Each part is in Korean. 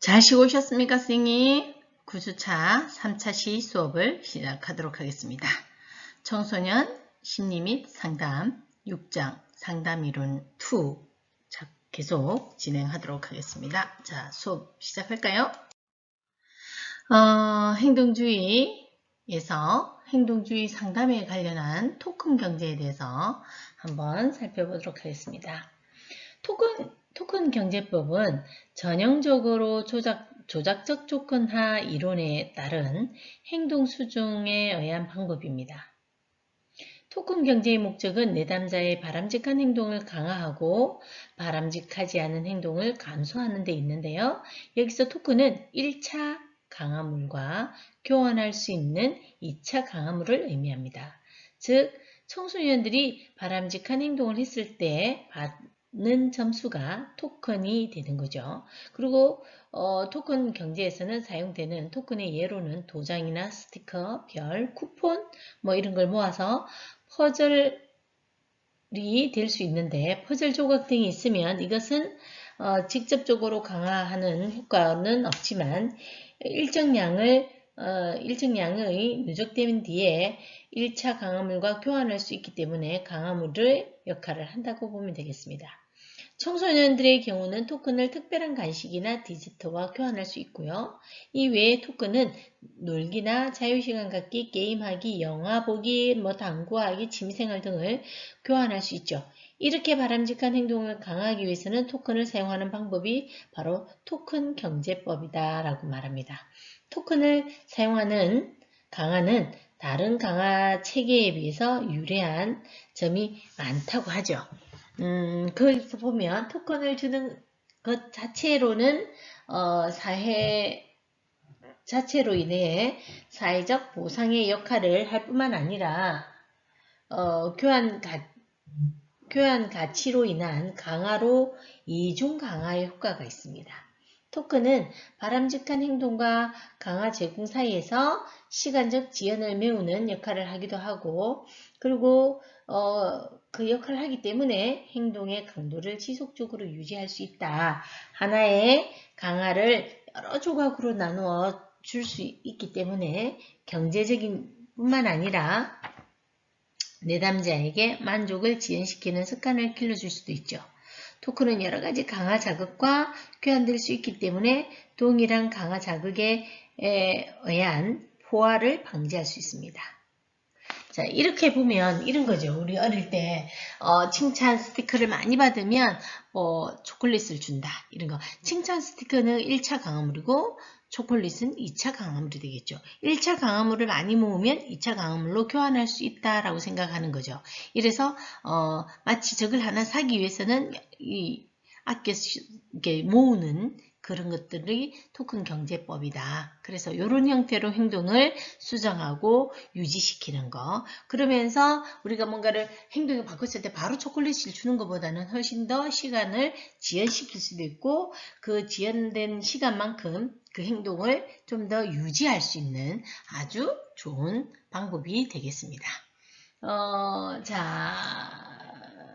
잘 쉬고 오셨습니까, 선생님? 9주차 3차 시 수업을 시작하도록 하겠습니다. 청소년 심리 및 상담 6장 상담 이론 2 계속 진행하도록 하겠습니다. 자, 수업 시작할까요? 행동주의에서 행동주의 상담에 관련한 토큰 경제에 대해서 한번 살펴보도록 하겠습니다. 토큰 경제법은 전형적으로 조작적 조건화 이론에 따른 행동 수정에 의한 방법입니다. 토큰 경제의 목적은 내담자의 바람직한 행동을 강화하고 바람직하지 않은 행동을 감소하는 데 있는데요. 여기서 토큰은 1차 강화물과 교환할 수 있는 2차 강화물을 의미합니다. 즉, 청소년들이 바람직한 행동을 했을 때 받는 점수가 토큰이 되는 거죠. 그리고 토큰 경제에서는 사용되는 토큰의 예로는 도장이나 스티커, 별, 쿠폰 뭐 이런 걸 모아서 퍼즐이 될 수 있는데 퍼즐 조각 등이 있으면 이것은 직접적으로 강화하는 효과는 없지만 일정량의 누적된 뒤에 1차 강화물과 교환할 수 있기 때문에 강화물의 역할을 한다고 보면 되겠습니다. 청소년들의 경우는 토큰을 특별한 간식이나 디저트와 교환할 수 있고요. 이 외에 토큰은 놀기나 자유시간 갖기, 게임하기, 영화 보기, 당구하기, 취미생활 등을 교환할 수 있죠. 이렇게 바람직한 행동을 강화하기 위해서는 토큰을 사용하는 방법이 바로 토큰 경제법이다 라고 말합니다. 토큰을 사용하는 강화는 다른 강화 체계에 비해서 유리한 점이 많다고 하죠. 거기서 보면 토큰을 주는 것 자체로는 사회 자체로 인해 사회적 보상의 역할을 할 뿐만 아니라 교환 가치로 인한 강화로 이중 강화의 효과가 있습니다. 토큰은 바람직한 행동과 강화 제공 사이에서 시간적 지연을 메우는 역할을 하기도 하고, 그리고 그 역할을 하기 때문에 행동의 강도를 지속적으로 유지할 수 있다. 하나의 강화를 여러 조각으로 나누어 줄 수 있기 때문에 경제적인 뿐만 아니라 내담자에게 만족을 지연시키는 습관을 길러줄 수도 있죠. 토큰은 여러가지 강화 자극과 교환될 수 있기 때문에 동일한 강화 자극에 의한 포화를 방지할 수 있습니다. 자, 이렇게 보면 이런 거죠. 우리 어릴 때 칭찬 스티커를 많이 받으면 초콜릿을 준다. 이런 거. 칭찬 스티커는 1차 강화물이고 초콜릿은 2차 강화물이 되겠죠. 1차 강화물을 많이 모으면 2차 강화물로 교환할 수 있다라고 생각하는 거죠. 이래서 마치 적을 하나 사기 위해서는 아껴 모으는 그런 것들이 토큰 경제법이다. 그래서 이런 형태로 행동을 수정하고 유지시키는 거. 그러면서 우리가 뭔가를 행동을 바꿨을 때 바로 초콜릿을 주는 것보다는 훨씬 더 시간을 지연시킬 수도 있고 그 지연된 시간만큼 그 행동을 좀 더 유지할 수 있는 아주 좋은 방법이 되겠습니다.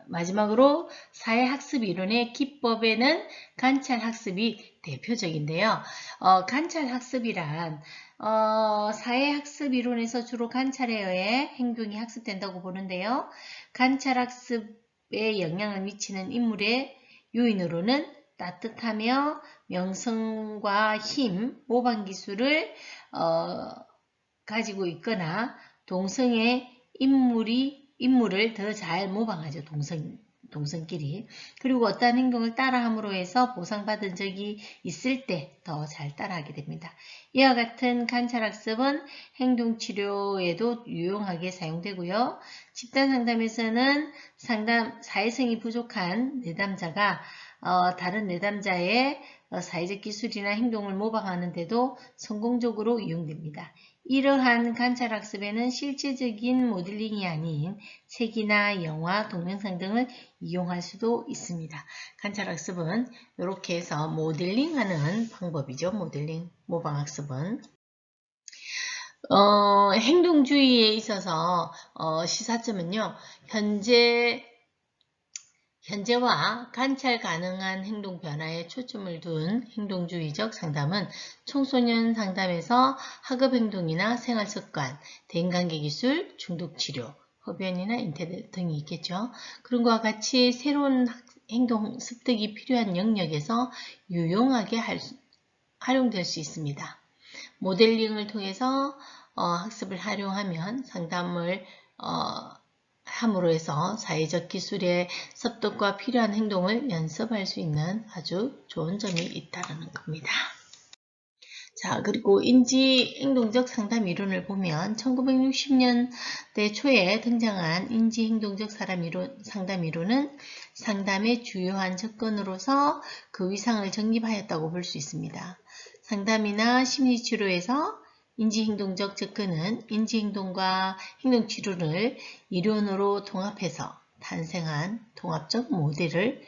마지막으로 사회학습 이론의 기법에는 관찰학습이 대표적인데요. 관찰학습이란 사회학습 이론에서 주로 관찰에 의해 행동이 학습된다고 보는데요. 관찰학습에 영향을 미치는 인물의 요인으로는 따뜻하며 명성과 힘, 모방기술을 가지고 있거나 동성의 인물을 더 잘 모방하죠. 동성끼리. 그리고 어떠한 행동을 따라함으로 해서 보상받은 적이 있을 때 더 잘 따라하게 됩니다. 이와 같은 관찰학습은 행동치료에도 유용하게 사용되고요. 집단상담에서는 사회성이 부족한 내담자가 다른 내담자의 사회적 기술이나 행동을 모방하는 데도 성공적으로 이용됩니다. 이러한 관찰학습에는 실제적인 모델링이 아닌 책이나 영화, 동영상 등을 이용할 수도 있습니다. 관찰학습은 이렇게 해서 모델링하는 방법이죠. 모델링, 모방학습은. 행동주의에 있어서 시사점은요. 현재와 관찰 가능한 행동 변화에 초점을 둔 행동주의적 상담은 청소년 상담에서 학업 행동이나 생활 습관, 대인관계 기술, 중독 치료, 흡연이나 인터넷 등이 있겠죠. 그런 것과 같이 새로운 행동 습득이 필요한 영역에서 유용하게 활용될 수 있습니다. 모델링을 통해서 학습을 활용하면 상담을 함으로 해서 사회적 기술의 습득과 필요한 행동을 연습할 수 있는 아주 좋은 점이 있다는 겁니다. 자, 그리고 인지행동적 상담 이론을 보면 1960년대 초에 등장한 인지행동적 상담 이론은 상담의 주요한 접근으로서 그 위상을 정립하였다고 볼 수 있습니다. 상담이나 심리치료에서 인지행동적 접근은 인지행동과 행동치료를 이론으로 통합해서 탄생한 통합적 모델을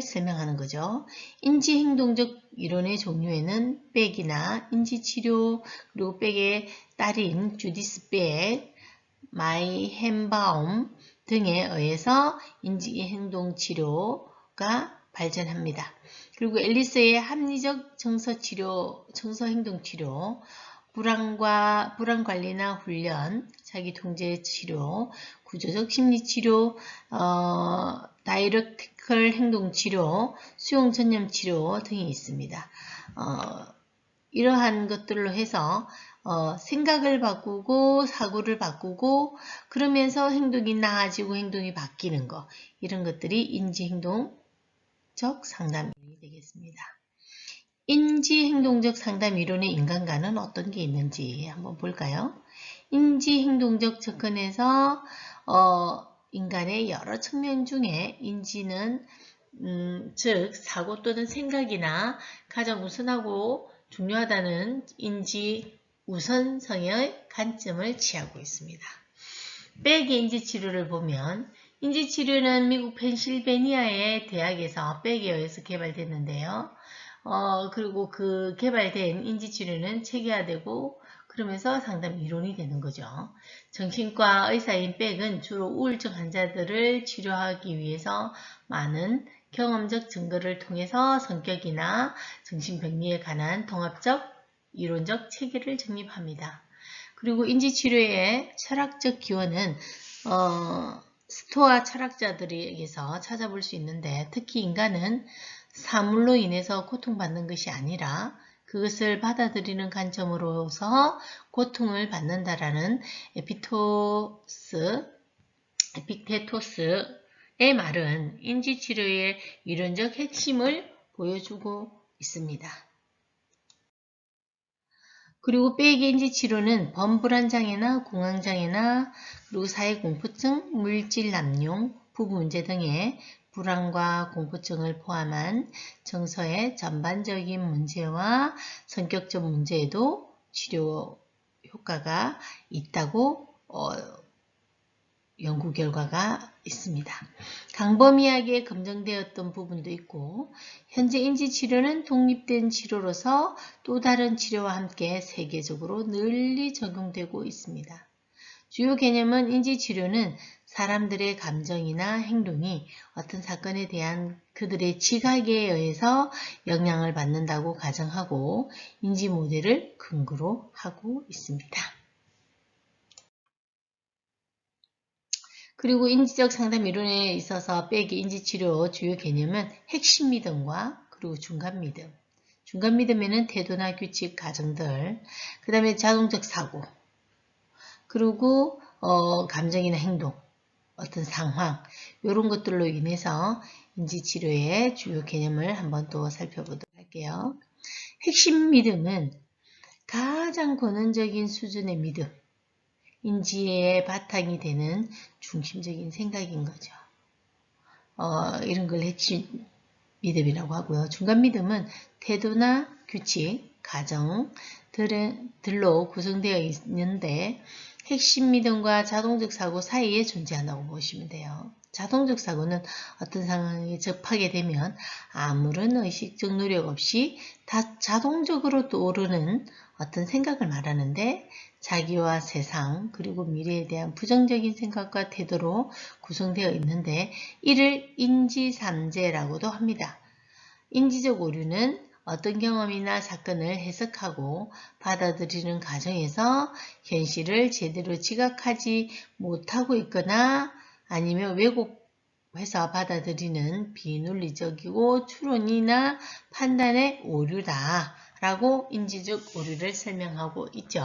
설명하는 거죠. 인지행동적 이론의 종류에는 백이나 인지치료, 그리고 백의 딸인 주디스 백, 마이헨바움 등에 의해서 인지행동치료가 발전합니다. 그리고 앨리스의 합리적 정서행동치료, 불안관리나 훈련, 자기통제치료, 구조적 심리치료, 다이렉티컬 행동치료, 수용전념치료 등이 있습니다. 이러한 것들로 해서 생각을 바꾸고 사고를 바꾸고 그러면서 행동이 나아지고 행동이 바뀌는 것, 이런 것들이 인지행동적 상담이 되겠습니다. 인지행동적 상담 이론의 인간관은 어떤 게 있는지 한번 볼까요? 인지행동적 접근에서 인간의 여러 측면 중에 인지는 즉 사고 또는 생각이나 가장 우선하고 중요하다는 인지 우선성의 관점을 취하고 있습니다. 백의 인지치료를 보면 인지치료는 미국 펜실베니아의 대학에서 백에 의해서 개발됐는데요. 그리고 그 개발된 인지치료는 체계화되고 그러면서 상담 이론이 되는 거죠. 정신과 의사인 백은 주로 우울증 환자들을 치료하기 위해서 많은 경험적 증거를 통해서 성격이나 정신병리에 관한 통합적 이론적 체계를 정립합니다. 그리고 인지치료의 철학적 기원은 스토아 철학자들에게서 찾아볼 수 있는데 특히 인간은 사물로 인해서 고통받는 것이 아니라 그것을 받아들이는 관점으로서 고통을 받는다라는 에픽테토스의 말은 인지치료의 이론적 핵심을 보여주고 있습니다. 그리고 백의 인지치료는 범불안장애나 공황장애나 그리고 사회공포증, 물질남용, 부부문제 등의 불안과 공포증을 포함한 정서의 전반적인 문제와 성격적 문제에도 치료 효과가 있다고 연구 결과가 있습니다. 광범위하게 검증되었던 부분도 있고 현재 인지치료는 독립된 치료로서 또 다른 치료와 함께 세계적으로 널리 적용되고 있습니다. 주요 개념은 인지치료는 사람들의 감정이나 행동이 어떤 사건에 대한 그들의 지각에 의해서 영향을 받는다고 가정하고 인지 모델을 근거로 하고 있습니다. 그리고 인지적 상담 이론에 있어서 백의 인지치료 주요 개념은 핵심 믿음과 그리고 중간 믿음. 중간 믿음에는 태도나 규칙, 가정들, 그 다음에 자동적 사고, 그리고 감정이나 행동, 어떤 상황, 이런 것들로 인해서 인지치료의 주요 개념을 한번 또 살펴보도록 할게요. 핵심 믿음은 가장 근원적인 수준의 믿음, 인지의 바탕이 되는 중심적인 생각인 거죠. 이런 걸 핵심 믿음이라고 하고요. 중간 믿음은 태도나 규칙, 가정들로 구성되어 있는데 핵심 믿음과 자동적 사고 사이에 존재한다고 보시면 돼요. 자동적 사고는 어떤 상황에 접하게 되면 아무런 의식적 노력 없이 다 자동적으로 떠오르는 어떤 생각을 말하는데 자기와 세상 그리고 미래에 대한 부정적인 생각과 태도로 구성되어 있는데 이를 인지삼재라고도 합니다. 인지적 오류는 어떤 경험이나 사건을 해석하고 받아들이는 과정에서 현실을 제대로 지각하지 못하고 있거나 아니면 왜곡해서 받아들이는 비논리적이고 추론이나 판단의 오류다 라고 인지적 오류를 설명하고 있죠.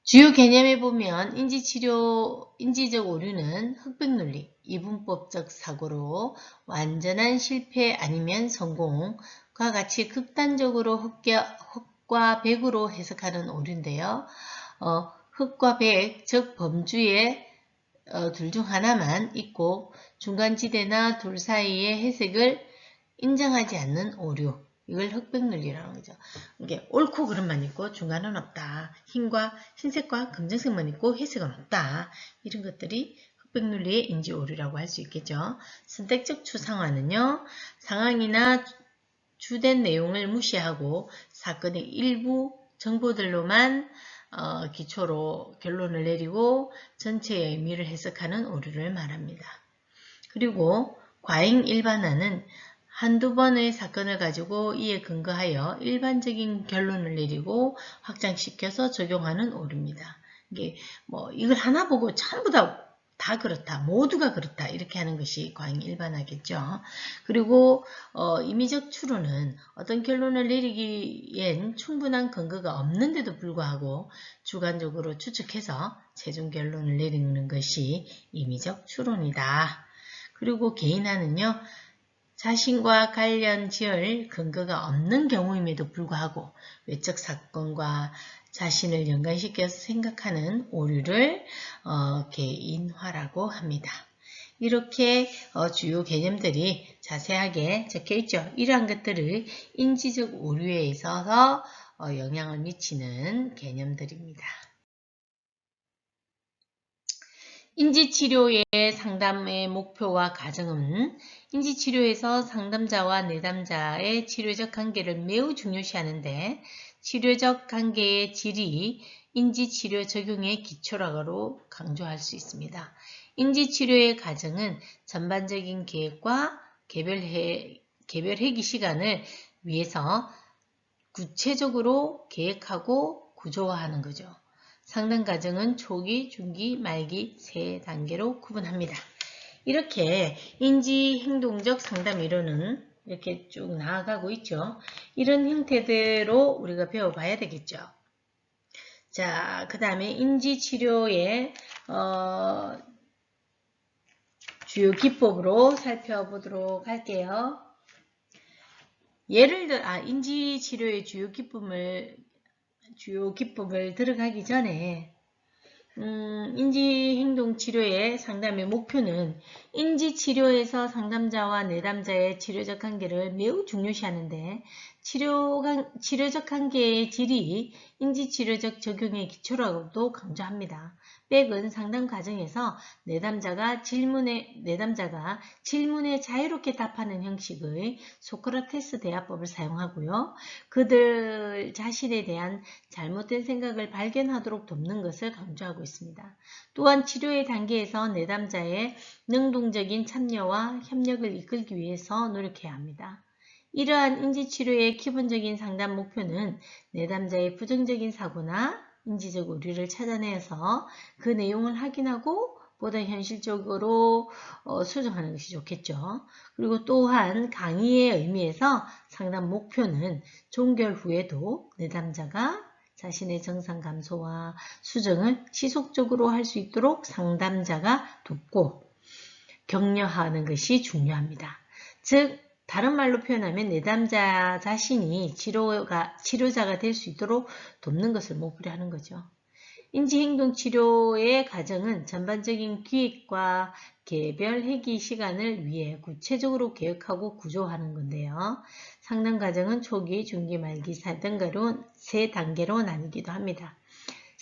주요 개념에 보면 인지적 오류는 흑백논리, 이분법적 사고로 완전한 실패 아니면 성공과 같이 극단적으로 흑과 백으로 해석하는 오류인데요. 흑과 백, 즉 범주의 둘 중 하나만 있고 중간지대나 둘 사이의 해석을 인정하지 않는 오류. 이걸 흑백논리라는 거죠. 이게 옳고 그름만 있고 중간은 없다. 흰색과 검정색만 있고 회색은 없다. 이런 것들이 흑백논리의 인지오류라고 할 수 있겠죠. 선택적 추상화는요. 상황이나 주된 내용을 무시하고 사건의 일부 정보들로만 기초로 결론을 내리고 전체의 의미를 해석하는 오류를 말합니다. 그리고 과잉 일반화는 한두 번의 사건을 가지고 이에 근거하여 일반적인 결론을 내리고 확장시켜서 적용하는 오류입니다. 이게 이걸 하나 보고 전부 다 그렇다, 모두가 그렇다 이렇게 하는 것이 과잉 일반화겠죠. 그리고 임의적 추론은 어떤 결론을 내리기엔 충분한 근거가 없는데도 불구하고 주관적으로 추측해서 최종 결론을 내리는 것이 임의적 추론이다. 그리고 개인화는요. 자신과 관련 지을 근거가 없는 경우임에도 불구하고 외적 사건과 자신을 연관시켜서 생각하는 오류를 개인화라고 합니다. 이렇게 주요 개념들이 자세하게 적혀 있죠. 이러한 것들을 인지적 오류에 있어서 영향을 미치는 개념들입니다. 인지치료의 상담의 목표와 과정은 인지치료에서 상담자와 내담자의 치료적 관계를 매우 중요시하는데 치료적 관계의 질이 인지치료 적용의 기초라고 강조할 수 있습니다. 인지치료의 과정은 전반적인 계획과 개별회기 시간을 위해서 구체적으로 계획하고 구조화하는 거죠. 상담 과정은 초기, 중기, 말기 세 단계로 구분합니다. 이렇게 인지행동적 상담 이론은 이렇게 쭉 나아가고 있죠. 이런 형태대로 우리가 배워봐야 되겠죠. 자, 그 다음에 인지치료의 주요 기법으로 살펴보도록 할게요. 예를 들어 인지치료의 주요 기법을 들어가기 전에 인지행동치료의 상담의 목표는 인지치료에서 상담자와 내담자의 치료적 관계를 매우 중요시하는데 치료적 관계의 질이 인지치료적 적용의 기초라고도 강조합니다. 백은 상담 과정에서 내담자가 질문에 자유롭게 답하는 형식의 소크라테스 대화법을 사용하고요. 그들 자신에 대한 잘못된 생각을 발견하도록 돕는 것을 강조하고 있습니다. 또한 치료의 단계에서 내담자의 능동적인 참여와 협력을 이끌기 위해서 노력해야 합니다. 이러한 인지치료의 기본적인 상담 목표는 내담자의 부정적인 사고나 인지적 오류를 찾아내서 그 내용을 확인하고 보다 현실적으로 수정하는 것이 좋겠죠. 그리고 또한 강의의 의미에서 상담 목표는 종결 후에도 내담자가 자신의 정상 감소와 수정을 지속적으로 할 수 있도록 상담자가 돕고 격려하는 것이 중요합니다. 즉 다른 말로 표현하면 내담자 자신이 치료자가 될 수 있도록 돕는 것을 목표로 하는 거죠. 인지행동치료의 과정은 전반적인 기획과 개별 회기 시간을 위해 구체적으로 계획하고 구조하는 건데요. 상담 과정은 초기, 중기, 말기 세 단계로 나뉘기도 합니다.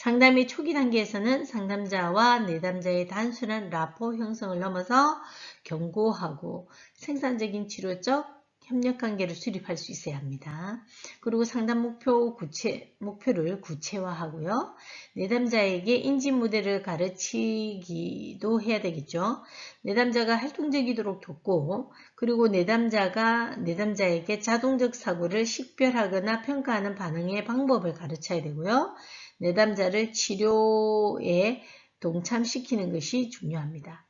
상담의 초기 단계에서는 상담자와 내담자의 단순한 라포 형성을 넘어서 경고하고 생산적인 치료적 협력관계를 수립할 수 있어야 합니다. 그리고 상담 목표를 구체화하고요. 내담자에게 인지모델을 가르치기도 해야 되겠죠. 내담자가 활동적이도록 돕고, 그리고 내담자에게 자동적 사고를 식별하거나 평가하는 반응의 방법을 가르쳐야 되고요. 내담자를 치료에 동참시키는 것이 중요합니다.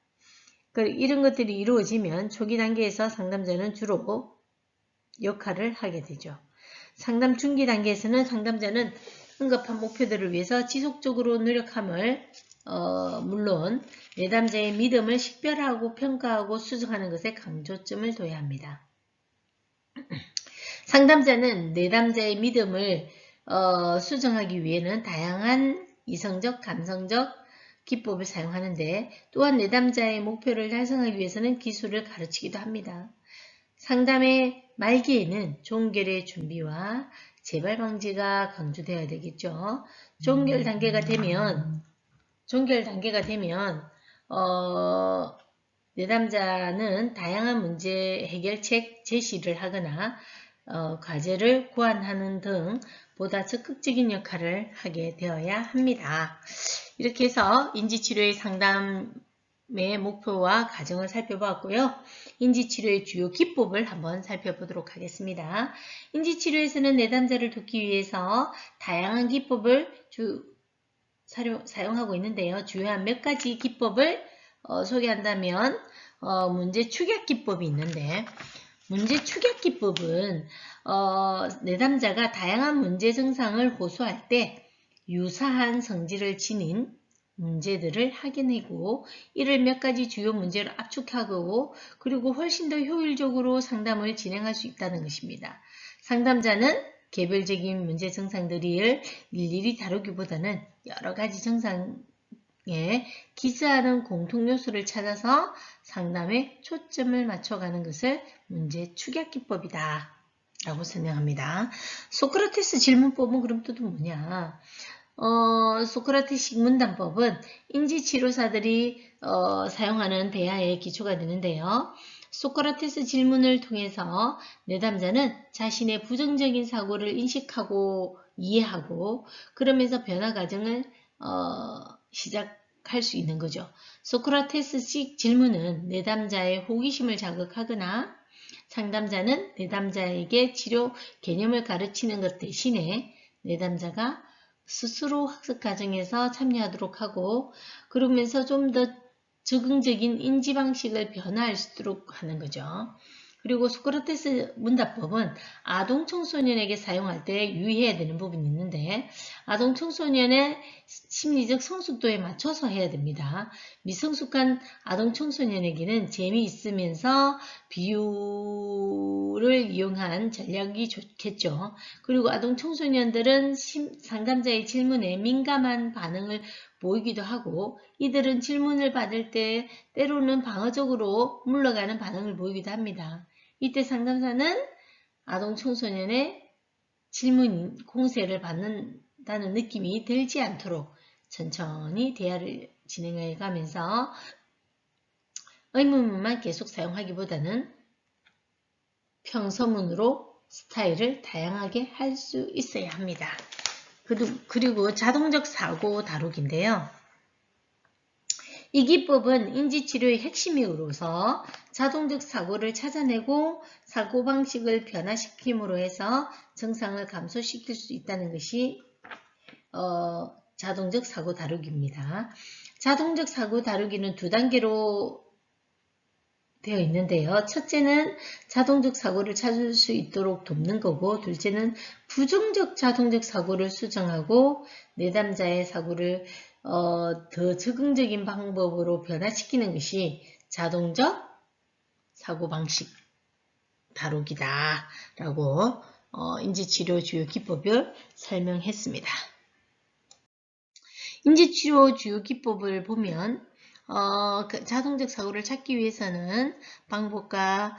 이런 것들이 이루어지면 초기 단계에서 상담자는 주로 역할을 하게 되죠. 상담 중기 단계에서는 상담자는 응급한 목표들을 위해서 지속적으로 노력함을 물론 내담자의 믿음을 식별하고 평가하고 수정하는 것에 강조점을 둬야 합니다. 상담자는 내담자의 믿음을 수정하기 위해는 다양한 이성적, 감성적 기법을 사용하는데 또한 내담자의 목표를 달성하기 위해서는 기술을 가르치기도 합니다. 상담의 말기에는 종결의 준비와 재발 방지가 강조되어야 되겠죠. 종결 단계가 되면 내담자는 다양한 문제 해결책 제시를 하거나 과제를 고안하는 등 보다 적극적인 역할을 하게 되어야 합니다. 이렇게 해서 인지치료의 상담의 목표와 과정을 살펴보았고요. 인지치료의 주요 기법을 한번 살펴보도록 하겠습니다. 인지치료에서는 내담자를 돕기 위해서 다양한 기법을 사용하고 있는데요. 주요한 몇 가지 기법을 소개한다면 문제 축약 기법이 있는데 문제 축약 기법은 내담자가 다양한 문제 증상을 호소할 때 유사한 성질을 지닌 문제들을 확인하고 이를 몇 가지 주요 문제로 압축하고 그리고 훨씬 더 효율적으로 상담을 진행할 수 있다는 것입니다. 상담자는 개별적인 문제 증상들을 일일이 다루기보다는 여러 가지 증상에 기스하는 공통 요소를 찾아서 상담에 초점을 맞춰가는 것을 문제 축약 기법이다 라고 설명합니다. 소크라테스 질문법은 그럼 또 뭐냐? 소크라테식 문단법은 인지치료사들이 사용하는 대화의 기초가 되는데요. 소크라테스 질문을 통해서 내담자는 자신의 부정적인 사고를 인식하고 이해하고 그러면서 변화 과정을 시작할 수 있는 거죠. 소크라테스식 질문은 내담자의 호기심을 자극하거나 상담자는 내담자에게 치료 개념을 가르치는 것 대신에 내담자가 스스로 학습 과정에서 참여하도록 하고 그러면서 좀 더 적응적인 인지 방식을 변화할 수 있도록 하는 거죠. 그리고 소크라테스 문답법은 아동 청소년에게 사용할 때 유의해야 되는 부분이 있는데 아동 청소년의 심리적 성숙도에 맞춰서 해야 됩니다. 미성숙한 아동 청소년에게는 재미있으면서 비유를 이용한 전략이 좋겠죠. 그리고 아동 청소년들은 상담자의 질문에 민감한 반응을 보이기도 하고 이들은 질문을 받을 때 때로는 방어적으로 물러가는 반응을 보이기도 합니다. 이때 상담사는 아동 청소년의 질문 공세를 받는다는 느낌이 들지 않도록 천천히 대화를 진행해 가면서 의문문만 계속 사용하기보다는 평서문으로 스타일을 다양하게 할 수 있어야 합니다. 그리고 자동적 사고 다루기인데요. 이 기법은 인지치료의 핵심이로서 자동적 사고를 찾아내고 사고방식을 변화시킴으로 해서 증상을 감소시킬 수 있다는 것이 자동적 사고 다루기입니다. 자동적 사고 다루기는 두 단계로 되어 있는데요. 첫째는 자동적 사고를 찾을 수 있도록 돕는 거고 둘째는 부정적 자동적 사고를 수정하고 내담자의 사고를 더 적응적인 방법으로 변화시키는 것이 자동적 사고방식 다루기다 라고 인지치료 주요 기법을 설명했습니다. 인지치료 주요 기법을 보면 자동적 사고를 찾기 위해서는 방법과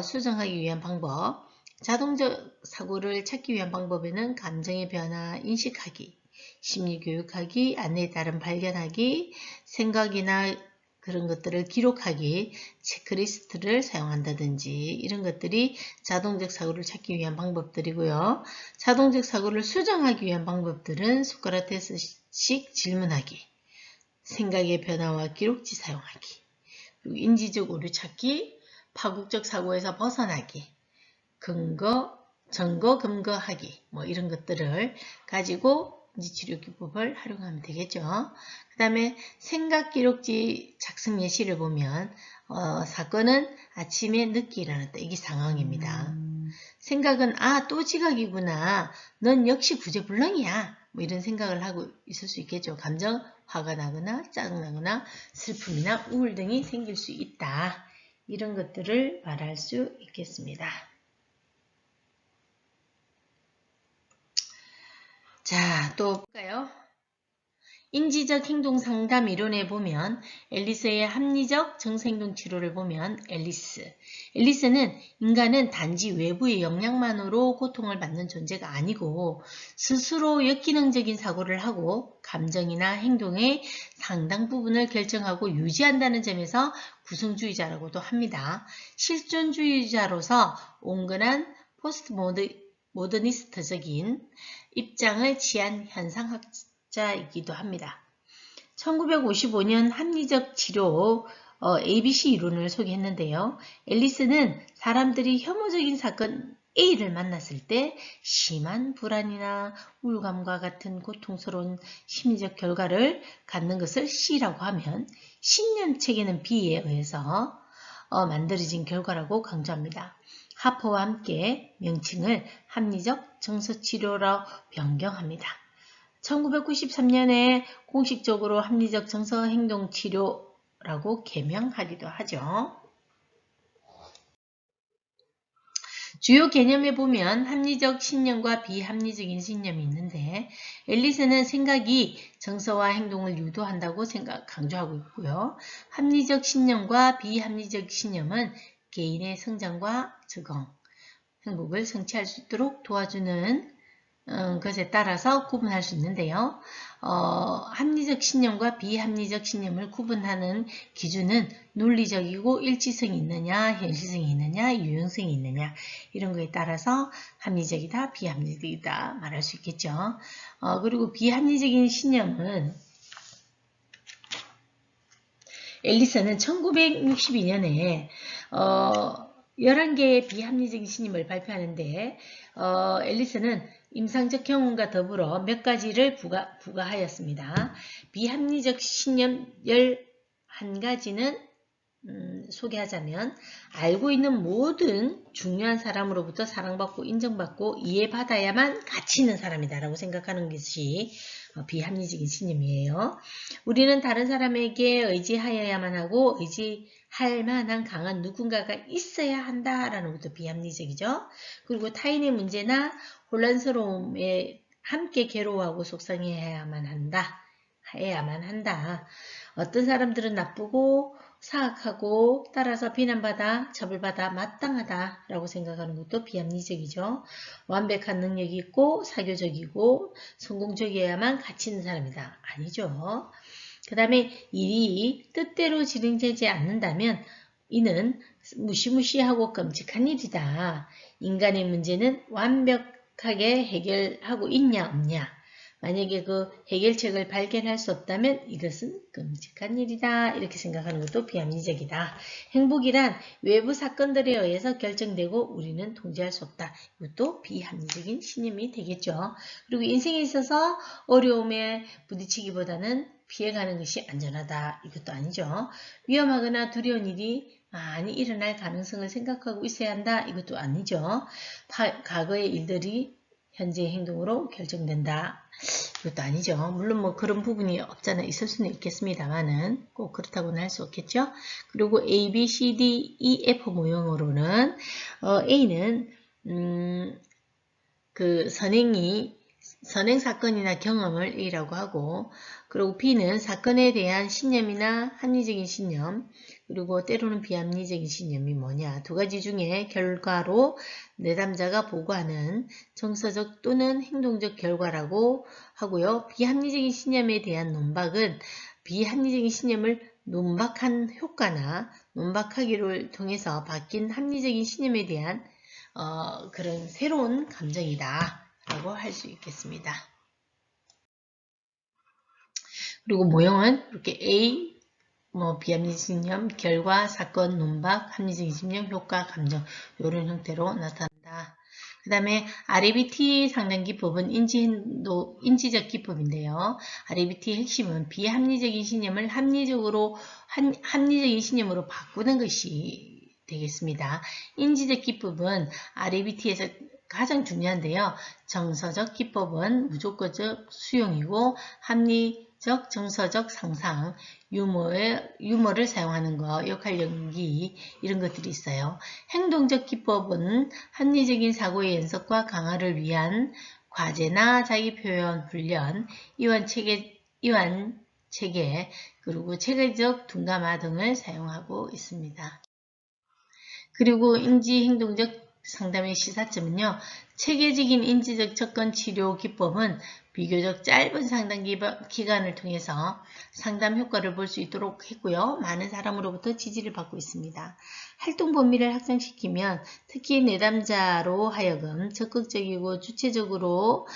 수정하기 위한 방법, 자동적 사고를 찾기 위한 방법에는 감정의 변화, 인식하기, 심리교육하기, 안내에 따른 발견하기, 생각이나 그런 것들을 기록하기, 체크리스트를 사용한다든지 이런 것들이 자동적 사고를 찾기 위한 방법들이고요. 자동적 사고를 수정하기 위한 방법들은 소크라테스식 질문하기, 생각의 변화와 기록지 사용하기, 그리고 인지적 오류 찾기, 파국적 사고에서 벗어나기, 증거 근거하기 뭐 이런 것들을 가지고 인지치료 기법을 활용하면 되겠죠. 그 다음에 생각기록지 작성 예시를 보면 사건은 아침에 늦게 일어났다. 이게 상황입니다. 생각은 또 지각이구나. 넌 역시 구제불능이야. 뭐 이런 생각을 하고 있을 수 있겠죠. 감정, 화가 나거나 짜증나거나 슬픔이나 우울 등이 생길 수 있다. 이런 것들을 말할 수 있겠습니다. 자, 또 볼까요? 인지적 행동 상담 이론에 보면 앨리스의 합리적 정서행동 치료를 보면 앨리스는 인간은 단지 외부의 영향만으로 고통을 받는 존재가 아니고 스스로 역기능적인 사고를 하고 감정이나 행동의 상당 부분을 결정하고 유지한다는 점에서 구성주의자라고도 합니다. 실존주의자로서 온건한 포스트 모더니스트적인 입장을 취한 현상학자이기도 합니다. 1955년 합리적 치료 ABC 이론을 소개했는데요. 앨리스는 사람들이 혐오적인 사건 A를 만났을 때 심한 불안이나 우울감과 같은 고통스러운 심리적 결과를 갖는 것을 C라고 하면 신념체계는 B에 의해서 만들어진 결과라고 강조합니다. 하퍼와 함께 명칭을 합리적 정서치료로 변경합니다. 1993년에 공식적으로 합리적 정서행동치료라고 개명하기도 하죠. 주요 개념에 보면 합리적 신념과 비합리적인 신념이 있는데 앨리스는 생각이 정서와 행동을 유도한다고 강조하고 있고요. 합리적 신념과 비합리적 신념은 개인의 성장과 적응, 행복을 성취할 수 있도록 도와주는 것에 따라서 구분할 수 있는데요. 합리적 신념과 비합리적 신념을 구분하는 기준은 논리적이고 일치성이 있느냐, 현실성이 있느냐, 유용성이 있느냐 이런 거에 따라서 합리적이다, 비합리적이다 말할 수 있겠죠. 그리고 비합리적인 신념은 앨리스는 1962년에 11개의 비합리적인 신념을 발표하는데 앨리스는 임상적 경험과 더불어 몇 가지를 부과하였습니다. 비합리적 신념 11가지는 소개하자면 알고 있는 모든 중요한 사람으로부터 사랑받고 인정받고 이해받아야만 가치 있는 사람이다 라고 생각하는 것이 비합리적인 신념이에요. 우리는 다른 사람에게 의지하여야만 하고 의지할 만한 강한 누군가가 있어야 한다라는 것도 비합리적이죠. 그리고 타인의 문제나 혼란스러움에 함께 괴로워하고 속상해야만 한다. 어떤 사람들은 나쁘고 사악하고 따라서 비난받아 처벌받아 마땅하다라고 생각하는 것도 비합리적이죠. 완벽한 능력이 있고 사교적이고 성공적이어야만 가치 있는 사람이다. 아니죠. 그 다음에 일이 뜻대로 진행되지 않는다면 이는 무시무시하고 끔찍한 일이다. 인간의 문제는 완벽하게 해결하고 있냐 없냐. 만약에 그 해결책을 발견할 수 없다면 이것은 끔찍한 일이다. 이렇게 생각하는 것도 비합리적이다. 행복이란 외부 사건들에 의해서 결정되고 우리는 통제할 수 없다. 이것도 비합리적인 신념이 되겠죠. 그리고 인생에 있어서 어려움에 부딪히기보다는 피해가는 것이 안전하다. 이것도 아니죠. 위험하거나 두려운 일이 많이 일어날 가능성을 생각하고 있어야 한다. 이것도 아니죠. 과거의 일들이 현재의 행동으로 결정된다. 이것도 아니죠. 물론 뭐 그런 부분이 없잖아 있을 수는 있겠습니다만은 꼭 그렇다고는 할 수 없겠죠. 그리고 A, B, C, D, E, F 모형으로는 A는 그 선행이 선행 사건이나 경험을 A라고 하고, 그리고 B는 사건에 대한 신념이나 합리적인 신념, 그리고 때로는 비합리적인 신념이 뭐냐. 두 가지 중에 결과로 내담자가 보고하는 정서적 또는 행동적 결과라고 하고요. 비합리적인 신념에 대한 논박은 비합리적인 신념을 논박한 효과나 논박하기를 통해서 바뀐 합리적인 신념에 대한 그런 새로운 감정이다 라고 할 수 있겠습니다. 그리고 모형은 이렇게 A, 비합리적 신념, 결과, 사건, 논박, 합리적인 신념, 효과, 감정 이런 형태로 나타난다. 그 다음에 RABT 상담 기법은 인지적 기법인데요. RABT의 핵심은 비합리적인 신념을 합리적인 신념으로 바꾸는 것이 되겠습니다. 인지적 기법은 RABT에서 가장 중요한데요. 정서적 기법은 무조건적 수용이고 합리적, 정서적 상상, 유머를 사용하는 것, 역할 연기 이런 것들이 있어요. 행동적 기법은 합리적인 사고의 연습과 강화를 위한 과제나 자기 표현 훈련, 이완 체계, 그리고 체계적 둔감화 등을 사용하고 있습니다. 그리고 인지행동적 상담의 시사점은요. 체계적인 인지적 접근 치료 기법은 비교적 짧은 상담 기간을 통해서 상담 효과를 볼 수 있도록 했고요. 많은 사람으로부터 지지를 받고 있습니다. 활동 범위를 확장시키면 특히 내담자로 하여금 적극적이고 주체적으로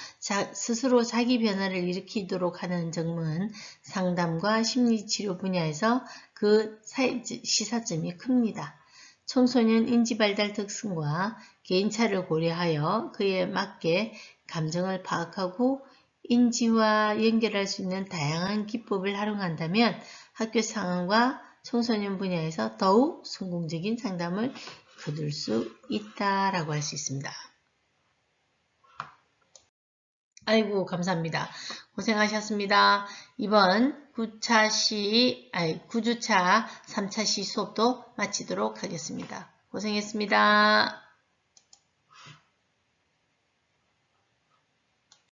스스로 자기 변화를 일으키도록 하는 점은 상담과 심리치료 분야에서 그 시사점이 큽니다. 청소년 인지발달 특성과 개인차를 고려하여 그에 맞게 감정을 파악하고 인지와 연결할 수 있는 다양한 기법을 활용한다면 학교 상황과 청소년 분야에서 더욱 성공적인 상담을 거둘 수 있다라고 할 수 있습니다. 아이고 감사합니다. 고생하셨습니다. 이번 9주차 3차 시 수업도 마치도록 하겠습니다. 고생했습니다.